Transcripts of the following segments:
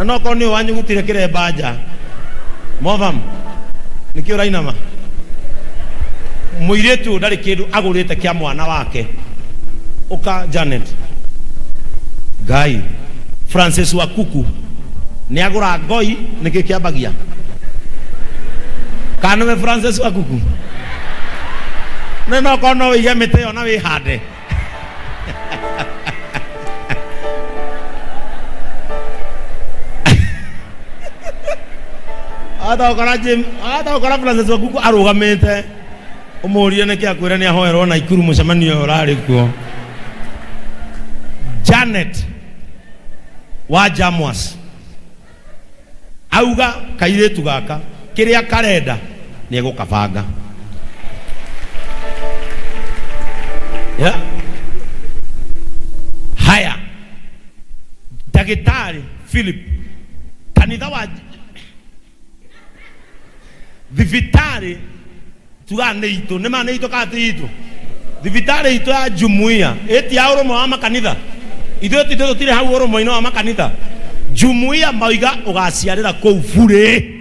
no koni wanyu gutire kire baja movam nikio rainama muiretu ndari kindu agurite kia mwana wake uka Janet Guy Francis Wakuku ni agura ngoi niki kiambagia kana we Francis Wakuku no kono wige mite ona wi hande Ada ukara Francis Wakuku arugamite umurie niki akwira ni ahoerwo na Ikuru mucemanio urari kuo Janet wa Jamwas auga kairetu gaka kiria karenda ni egukabanga haya Dagitari Philip kanitha wa Thibitari tugane ito ne mane ito kati ito Thibitari ito ya jumuiya eti ya oromo wa makanitha itho tito tire hau oromo ino wa makanitha jumuiya maiga ugaciarira kou bure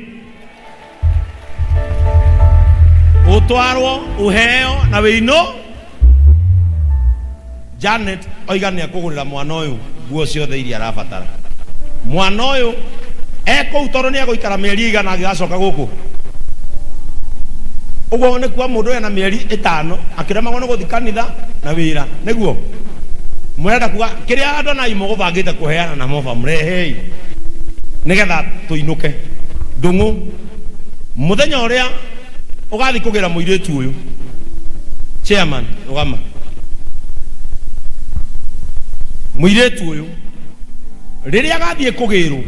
utwarwo uheo na wino Janet oiga ni akugurira mwana uyu guo ciothe iria arabatara mwana uyu eko utoro ni agoikara mieri 100 agigacoka guku ugo ne kwa mundu ena mieri 5 akirema ngono guthi kanitha na wira niguo mwenda kuga kiria andu na imo gubangite kuheana na mofa mrehei nigetha tuinuke ndungu muthenya uria ugathi kugira muiretu uyu chairman ugama muiretu uyu riria agathie kugirwo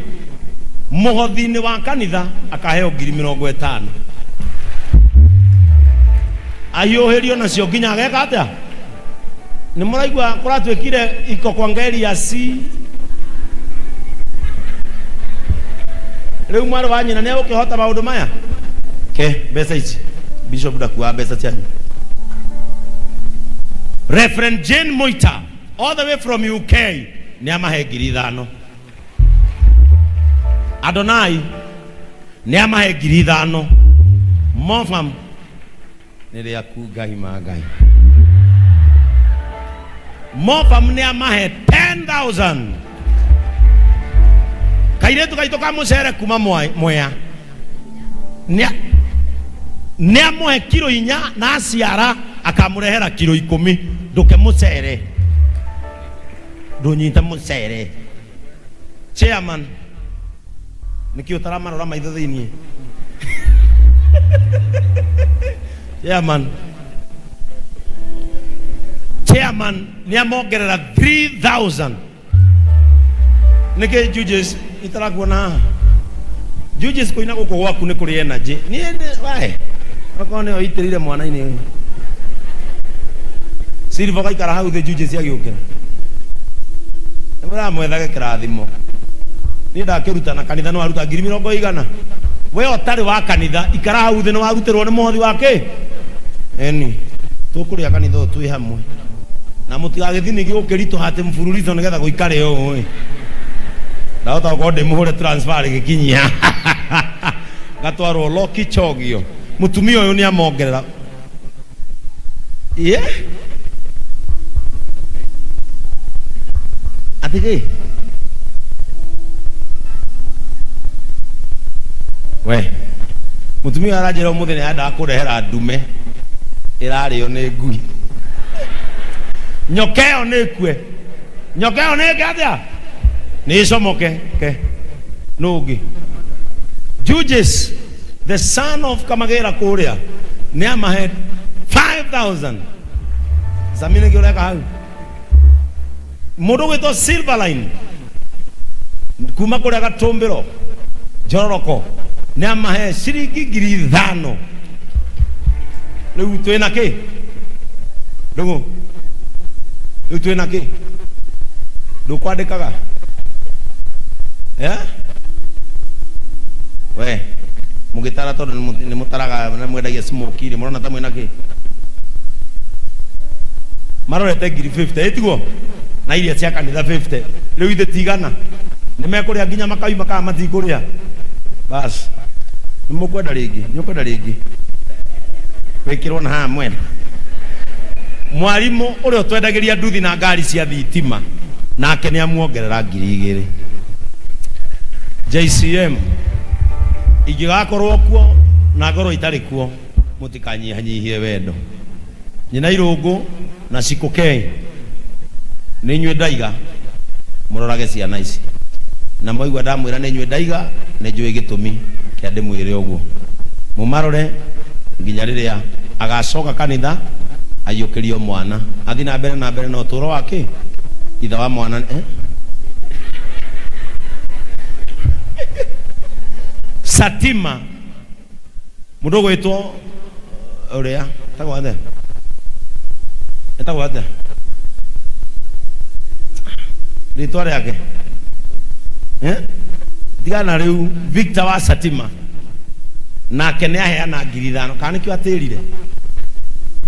muhothini wa kanitha akaheo 50,000 ayoherio nacio nginya ageka atia ni muraigua kuratwikire iko kwa ngeri ya si riu mwari wa nyina ne ukihota maundu maya besa ici Bishop ndakuwa besa cianyu Reverend Jane Moita all the way from UK ni amahe 5,000 Adonai ni amahe 5,000 Mofam nile yaku Ngai magai Mofam ni amahe 10,000 kairetu kaitoka musere kuma moya ni amohe kilo 4 na aciara akamurehera kilo 10 nduke mucere ndunyita mucere chairman nikio taramarora maitho thiini chairman ni amongerera 3,000 nike judges itarakuona judges koina guko gwaku ni kuri energy ni wae akone oitirire mwana ini Silva kaikara hau the judges yagiukira mura mwethage kirathimo ni ndakiruta na kanitha no aruta 100,000 we otari wa kanitha ikara hau the no arutirwo ni muhothi wake eni tukuria kanitha twi hamwe na mutigagithini giukirito hate mfururizo nigetha guikare oi ndahota gode muhure transfer gikinyia gatwarwo Loki Chogio mutumia uyu ni amongerera atige we mutumia arajera umuthi ni anda kurehera ndume irario ni ngui nyokeo ni kwe nyokeo ni gathia ni somoke nugi Judges the son of Kamagera Korea ni amahe 5,000 samine gioreka hau mundu gwitwo Silverline kuma kuria Gatumbiro Jororoko ni amahe ciringi 5,000 riu twina ki ndungu riu twina ki ndukwandikaga we mugitara tondu ni mutaraga na mwendagia smoke ri murona ta mwina ki marorete 50 etiguo na iria cia kanitha 50 riu ithe tigana nimekuria nginya makaima ka matikuria bas nimukwenda ringi wikirwo na ha mwena mwarimu uria twendagiria nduthi na ngari cia thitima nake ni amuongerera 2,000 JCM igigakorwo kuo na ngoro itari kuo mutikanyihanyihie wendo nyina irungu na cikukei ni nywe ndaiga murorage ciana ici na moigwa ndamwira ni nywe ndaiga ni njui gitumi kia ndimwire uguo mumarore nginya riria agacoka kanitha ayukirio mwana athi na mbere na uturo wake itha wa mwana Satima mudogo wetu uria tagwathe ritwa riake digana riu Victor wa Satima nake ni aheana 5,000 kana nikio atirire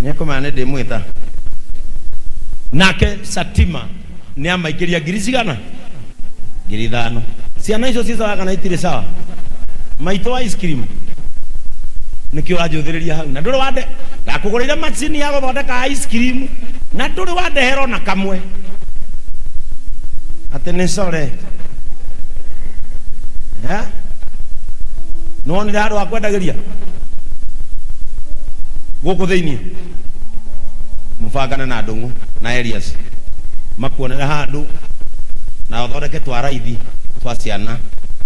nikomane ndimwita nake Satima ni amaikiria 5,000 ciana icio ci sawa kana itire sawa maito wa ice cream nikio ajuthiriria hau na nduri wande ndakugurire machine ya guthondeka ice cream na nduri wandehero na kamwe ate ni sore no ni ndarwa akwendagiria guku thiini mufangana na ndungu na Elias makuonera handu na uthondeke twa raithi twa ciana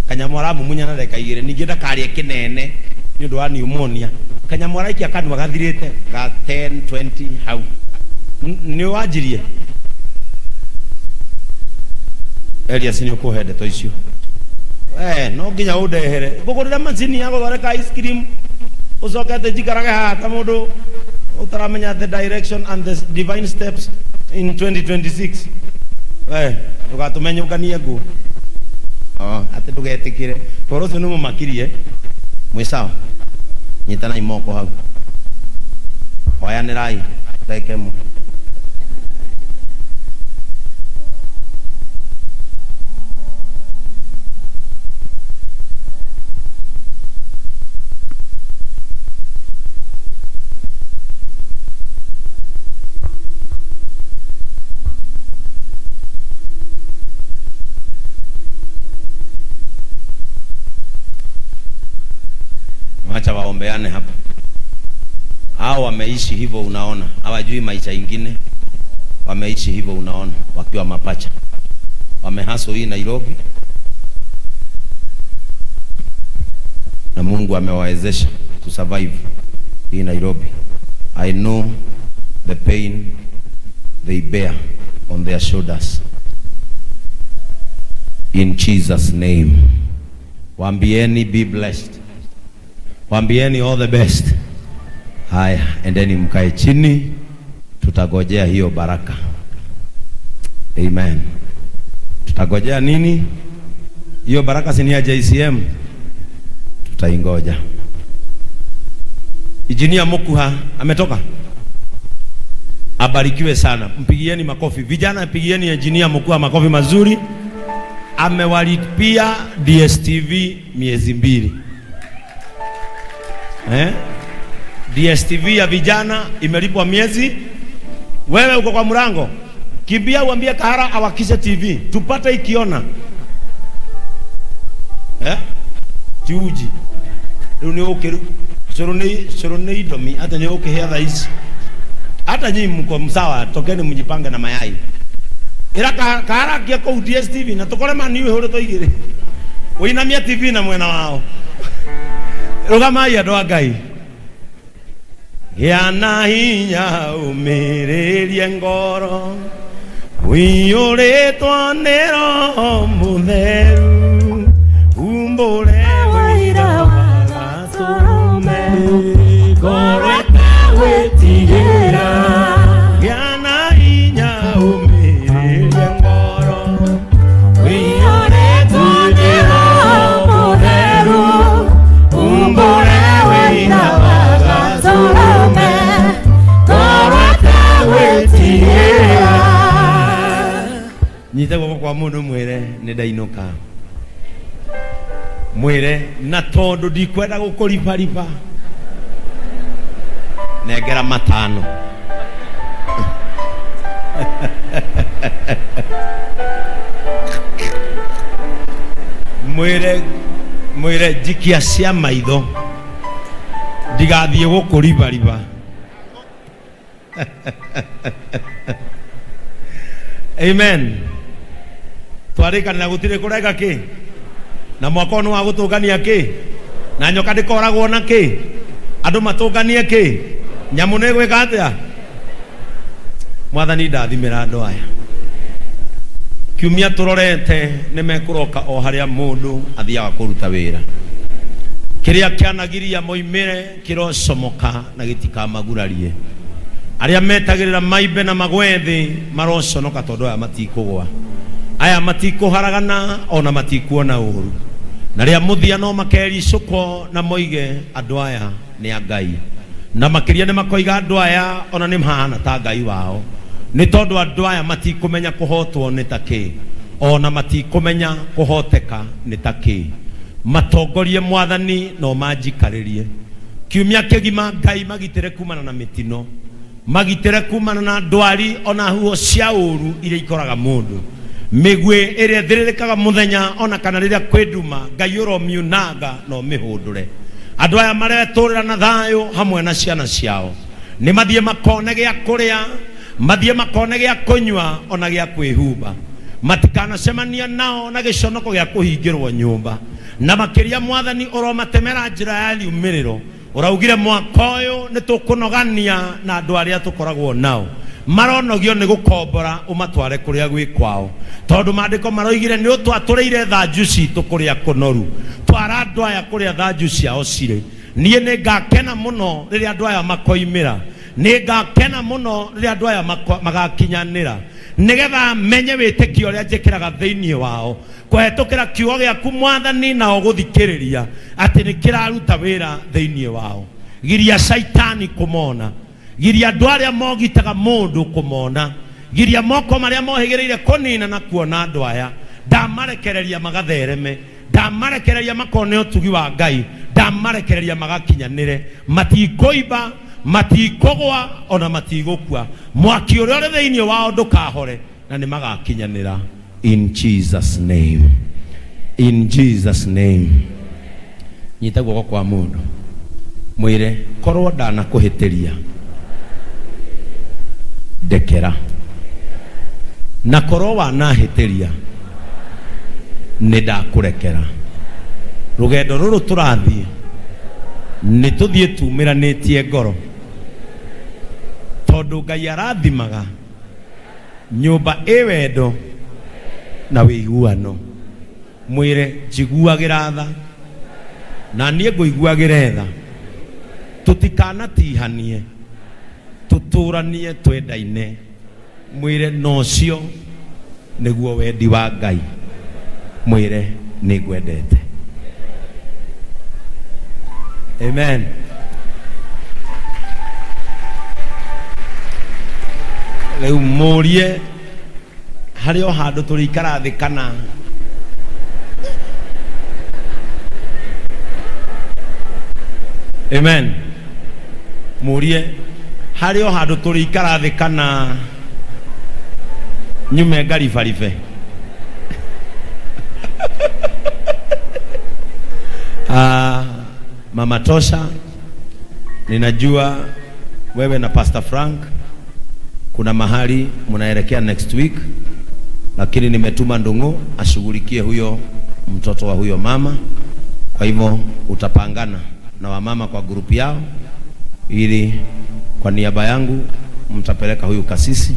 kanyamwara mumunya na reka 2 ningi ndakarie kinene ni undu wa pneumonia kanyamwara ikia kanwa gathirite ga 10 20 hau ni wajirie Elias ni ukuhende to icio no nginya undehere ngugurira machine ya guthondeka ice cream ucokete jikarage hata mundu utaramenya the direction and the divine steps in 2026 tugatumenyukanie nguo ati tugetikire toro cio numu makirie mwisawa nyitana imoko hau oyanirai rekemo acha waombeane hapa. Hao wameishi hivyo, unaona, hawajui maisha ingine, wameishi hivyo, unaona, wakiwa mapacha, wamehaso hii Nairobi na Mungu amewawezesha to survive hii Nairobi. I know the pain they bear on their shoulders. In Jesus' name, waambieni be blessed. Waambieni all the best. Haya, endeni mkae chini, tutagojea hiyo baraka. Amen. Tutagojea nini? Hiyo baraka si ni ya JCM. Tutaingoja. Injinia Mukuha ametoka. Abarikiwe sana. Mpigieni makofi. Vijana mpigieni Injinia Mukuha makofi mazuri. Amewalipia DSTV miezi 2. DSTV ya vijana imelipwa miezi. Wewe uko kwa mlango, kimbia uambie Kahara awakishe TV tupate ikiona. Tiuji ni ukiru sorone idomi hata ni ukihea hizi. Hata nyinyi mko msawa, tokeni mjipange na mayai. Ila Kahara kia kwa DSTV na tokole maniwe hore to igire. Uinamia TV na mwena wao. Rogama ya doa gai. Yana hinya umirerie ngoro wiyoretwo nĩ Roho Mũtheru umbũre wĩra wa gatũrũme ngoro ĩtegwĩtigĩra yana hinya umirerie ngoro wiyoretwo nĩ Roho Mũtheru umbũre wĩra wa gatũrũme nyite guoko kwa mundu mwire ni ndainuka. mwire na tondu ndikwenda gukuribariba nengera matano. mwire jikia cia maitho ndigathie gukuribariba. Amen. Twarikana gutire kurega ki na mwaka onu wa gutungania ki na nyoka ndikoragwo na ki andu matunganie ki nyamu ne gwika atia. Mwathani ndathimira andu aya kiumia turorete ni mekuroka o haria mundu athiaga kuruta wira kiria kianagiria moimire kirocomoka na gitikamagurarie. Aria metagirira maibe na magwethi maroconoka tondu aya matikugwa, aya matikuharagana ona matikuona uru, na ria muthia no makericukwo na moige andu aya ni a Ngai, na makiria ni makoiga andu aya ona ni mahana ta Ngai wao, ni tondu andu aya matikumenya kuhotwo ni taki ona matikumenya kuhoteka ni taki. Matongorie Mwathani no manjikaririe kiumia kigima. Ngai magitire kumana na mitino, magitire kumana na ndwari ona huo cia uru iria ikoraga mundu, migwe iria thiririkaga muthenya ona kana riria kwenduma. Ngai uromiunaga no mihundure. Andu aya mareturira na thayu hamwe na ciana ciao, ni mathie makone gia kuria, mathie makone gia kunywa ona gia kwihumba, matikanacemania nao na giconoko gia kuhingirwo nyumba. Na makiria Mwathani uromatemera njira ya liumiriro, uraugire mwaka uyu ni tukunogania na andu aria tukoragwo nao maronogio ni gukombora umatware kuria gwi kwao, tondu maandiko maroigire ni utwatureire thanju citu kuria kunoru, twara andu aya kuria thanju ciao cire. Nie ni ngakena muno riria andu aya makoimira, ni ngakena muno riria andu aya magakinyanira, nigetha menye witikio ria njikiraga thiini wao kuhetukira kiugo giaku Mwathani na oguthikiriria ati ni kiraruta wira thiini wao. Giria Saitani kumona, giria andu aria mogitaga mundu kumona, giria moko maria mohigireire kunina na kuona andu aya. Ndamarekereria magathereme, ndamarekereria makone utugi wa Ngai, ndamarekereria magakinyanire, matikoiba, matikogwa ona matigukua. Mwaki uria uri thiini wao ndukahore na ni magakinyanira. In Jesus name, in Jesus name. Nyita guoko kwa mundu mwire korwo ndana kuhitiria ndekera, na korwo wanahitiria ni ndakurekera. Rugendo ruru turathie ni tuthie tumiranitie ngoro, tondu Ngai arathimaga nyumba iwendo na wiguano. Mwire njiguagira tha na nie nguiguagira tha, tutikanatihanie, tuturanie twendaine. Mwire nocio niguo wendi wa Ngai. Mwire ni gwendete. Amen. Leu murie hario handu turikara thi kana amen. Murie hario handu turikara thi kana nyume ngaribaribe. Mama Tosha, ninajua wewe na Pastor Frank kuna mahali mnaelekea next week, lakini nimetuma Ndungu ashughulikie huyo mtoto wa huyo mama. Kwa hivyo utapangana na wamama kwa grupu yao, ili kwa niaba yangu mtapeleka huyu kasisi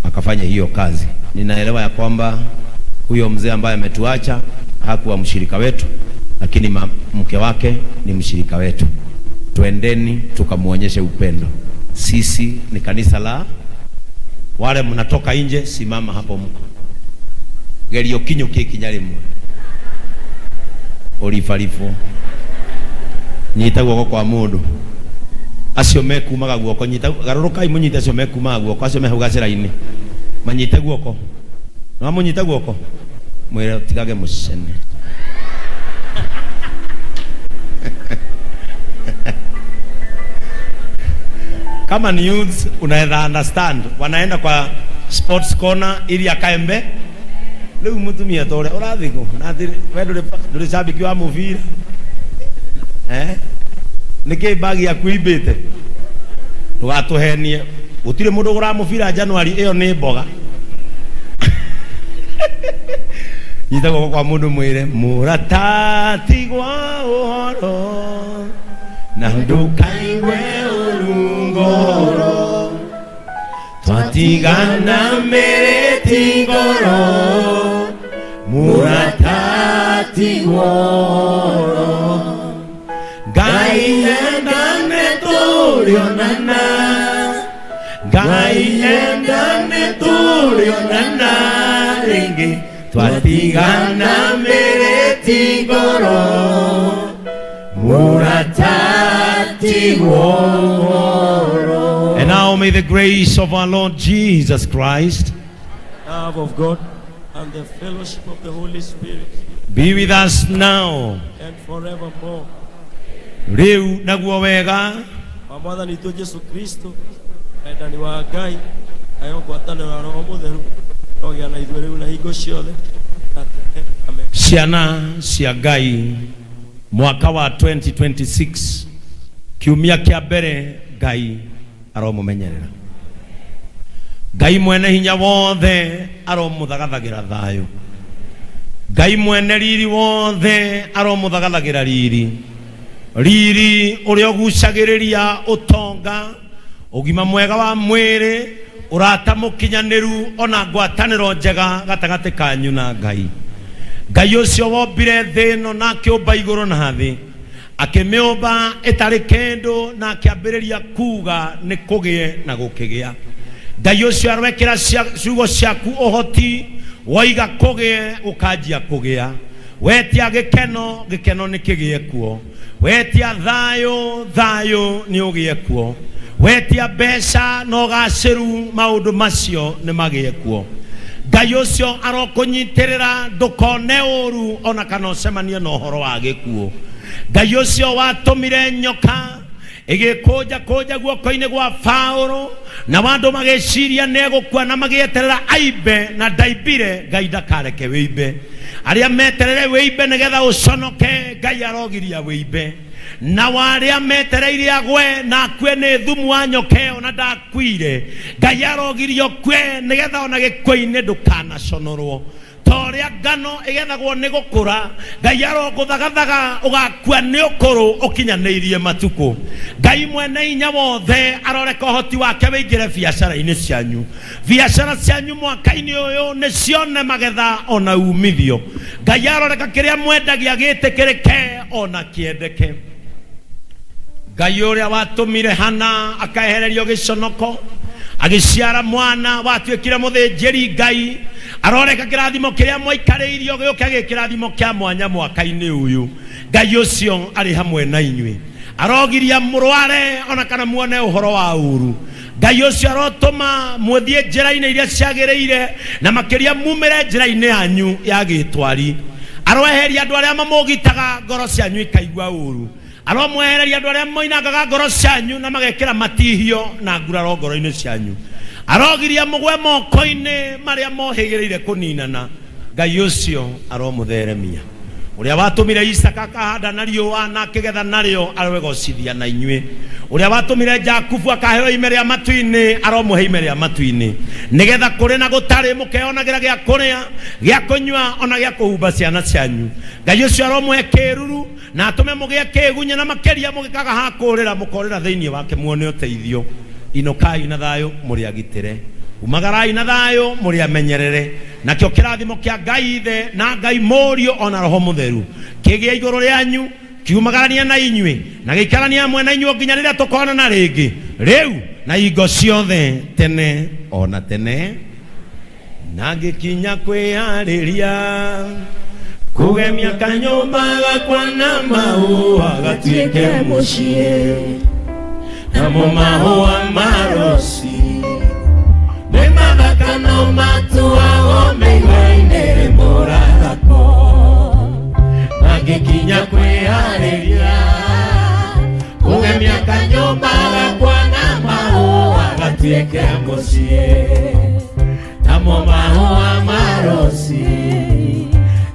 akafanya hiyo kazi. Ninaelewa ya kwamba huyo mzee ambaye ametuacha hakuwa mshirika wetu, lakini mke wake ni mshirika wetu. Twendeni tukamuonyeshe upendo. Sisi ni kanisa la wale mnatoka nje, simama hapo mko gerio kinyo kikinyari mwe orifarifu nyita guoko kwa mundu acio mekumaga guoko, nyita garuruka imunyita acio mekumaga guoko, acio mehugacira ini manyite guoko, no munyita guoko mwire tigage mucene Kama ni youth unaweza understand, wanaenda kwa sports corner ili akaembe. Leo mtumia tole urathiko na wewe ndio shabiki wa muvira niki bagi ya kuibete tugatuhenie utire mundu gura muvira January iyo ni mboga yitako kwa mundu mwire muratati gwa uhoro na ndukaigwe urungoro twatigana mereti ngoro muratati goro Ngai endane tulionana Ngai endane tulionana ringi twatigana mereti ngoro muratati goro. And now may the grace of our Lord Jesus Christ, love of God, and the fellowship of the Holy Spirit be with us now and forevermore. Riu naguo wega pamoja na Yesu Kristo ndani wa Ngai ayo kwatana na Roho Mutheru ogia na ithuĩ rĩu na hingo ciothe. Amen. Ciana cia Ngai mwaka wa 2026 kiumia kia mbere Ngai aromumenyerera. Ngai mwene hinya wothe aromuthagathagĩra thayo. Ngai mwene riri wothe aromuthagathagĩra riri. Riri uria gucagiriria utonga ugima mwega wa mwiri urata mukinyaniru ona ngwataniro njega gatagati kanyu na Ngai. Ngai ucio wombire thĩ ĩno na akĩũmba igũrũ na thĩ akĩmĩũmba ĩtarĩ kĩndũ na akĩambĩrĩria kuga nĩ kũgĩe na gũkĩgĩa. Ngai ucio arwekĩra ciugo ciaku ũhoti woiga kũgĩe ũkanjia kũgĩa. Wetia gĩkeno gĩkeno nĩ kĩgĩe kuo. Wetia thayo thayo nĩ ũgĩe kuo. Wetia mbeca na ũgacĩru maũndũ macio nĩ magĩe kuo. Ngai ucio arokũnyitĩrĩra ndũkone ũru ona kana ũcemanie na ũhoro wa gĩkuũ. Ngai ucio watũmire nyoka ĩgĩkũnja guoko-inĩ gwa Paulo na andũ magĩciria nĩegũkua na magĩeterera aibe na ndaibire. Ngai ndakareke wĩimbe. Arĩa meterere wĩimbe nĩgetha ũconoke Ngai arogiria wĩimbe. Na warĩa metereire agwe na akue nĩ thumu wa nyoka ona ndakuire Ngai arogirio kwe nĩgetha ona gĩkũi-inĩ ndũkanaconorwo. Toria ngano ĩgethagwo nĩ gũkũra Ngai arogũthagathaga ũgakua nĩ ũkũrũ ũkinyanĩirie matukũ. Ngai mwene hinya wothe aroreka ũhoti wake wĩingĩre biacara-inĩ cianyu. Biacara cianyu mwaka-inĩ ũyũ nĩ cione magetha ona umithio. Ngai aroreka kĩrĩa mwendagia gĩtĩkĩrĩke ona kĩendeke. Ngai ũrĩa watũmire Hana akaehererio gĩconoko agĩciara mwana watuĩkire mũthĩnjĩri Ngai aroreka kĩrathimo kĩrĩa mwaikarĩirio gĩũke kĩrathimo kĩa mwanya mwaka-inĩ ũyũ. Ngai ũcio arĩ hamwe na inyuĩ arogiria mũrware ona kana muone ũhoro wa ũru. Ngai ũcio arotũma mũthiĩ njĩra-inĩ iria ciagĩrĩire na makĩria mumĩre njĩra-inĩ yanyu ya gĩtwari. Aroeheria andũ arĩa mamũgitaga ngoro cianyu ikaigua ũru. Aromwehereria andũ arĩa moinangaga ngoro cianyu na magekĩra matihio na nguraro ngoro-inĩ cianyu. Arogiria mũgwe moko-inĩ marĩa mohĩgĩrĩire kũninana. Ngai ũcio aromũtheremia. Ũrĩa watũmire Isaka akahanda na riũa na akĩgetha narĩo arogocithia na inyuĩ. Ũrĩa watũmire Jakubu akaheo ime rĩa matu-inĩ aromũhe ime rĩa matu-inĩ nĩgetha kũrĩ na gũtarĩ mũkeyonagĩra gĩa kũrĩa gĩa kũnyua ona gĩa kũhumba ciana cianyu. Ngai ũcio aromũhe kĩruru na atũme mũgĩe kĩgunyĩ na makĩria mũgĩkaga ha kũrĩra mũkorĩra thĩinĩ wake muone ũteithio. Inokai na thayo mũrĩ agitĩre. Umagarai na thayo mũrĩ amenyerere. Nakĩo kĩrathimo kĩa Ngai Ithe na Ngai Mũriũ ona Roho Mũtheru kĩgĩe igũrũ rĩanyu kiumagarania na inyuĩ na gĩikarania hamwe na inyuĩ nginya rĩrĩa tũkonana rĩngĩ rĩu na hingo ciothe tene ona tene. Na ngĩkinya kwĩharĩria kũgemia kanyũmba gakwa na mahũa gatuĩke mũciĩ namo mahũa marosi nĩ mathaka no matuagwo mĩigua-inĩ mũrathako. Na ngĩkinya kwĩharĩria kũgemia kanyũmba gakwa na mahũa tuike mucie namo mahua marosi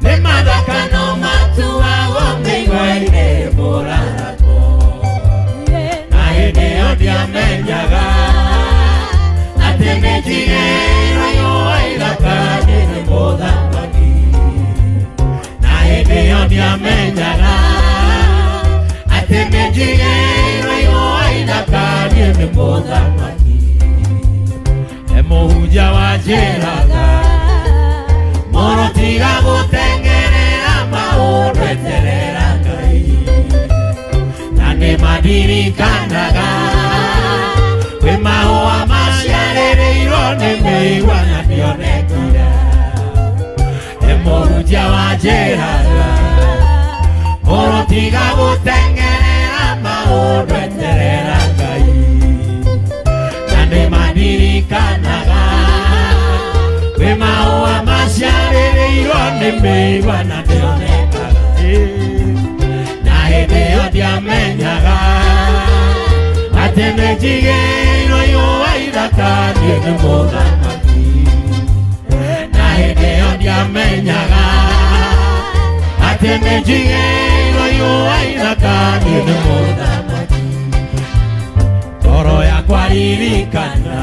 ni mathaka no matuagwo mĩigua-inĩ mũrathako na hĩndĩ ĩyo ndiamenyaga atĩ nĩ njigĩirwo ihũa ithaka-inĩ nĩ mũthamaki na hĩndĩ ĩyo ndiamenyaga atĩ nĩ njigĩirwo ihũa ithaka-inĩ nĩ mũthamaki mũhunjia wanjĩraga mũno tiga gũteng'erera maũndũ eterera Ngai na nĩmandirikanaga kwĩ mahũa maciarĩrĩirwo nĩ mĩigua na ndionekire mũhunjia wanjĩraga mũno tiga gũteng'erera maũndũ eterera Ngai na nĩmandirikanaga kwĩ mahũa maciarĩrĩirwo nĩ mĩigua na ndionekaga na hĩndĩ ĩyo ndiamenyaga atĩ nĩ njigĩirwo ihũa ithaka-inĩ nĩ mũthamaki na hĩndĩ ĩyo ndiamenyaga atĩ nĩ njigĩirwo ihũa ithaka-inĩ nĩ mũthamaki ngoro yakwa ririkana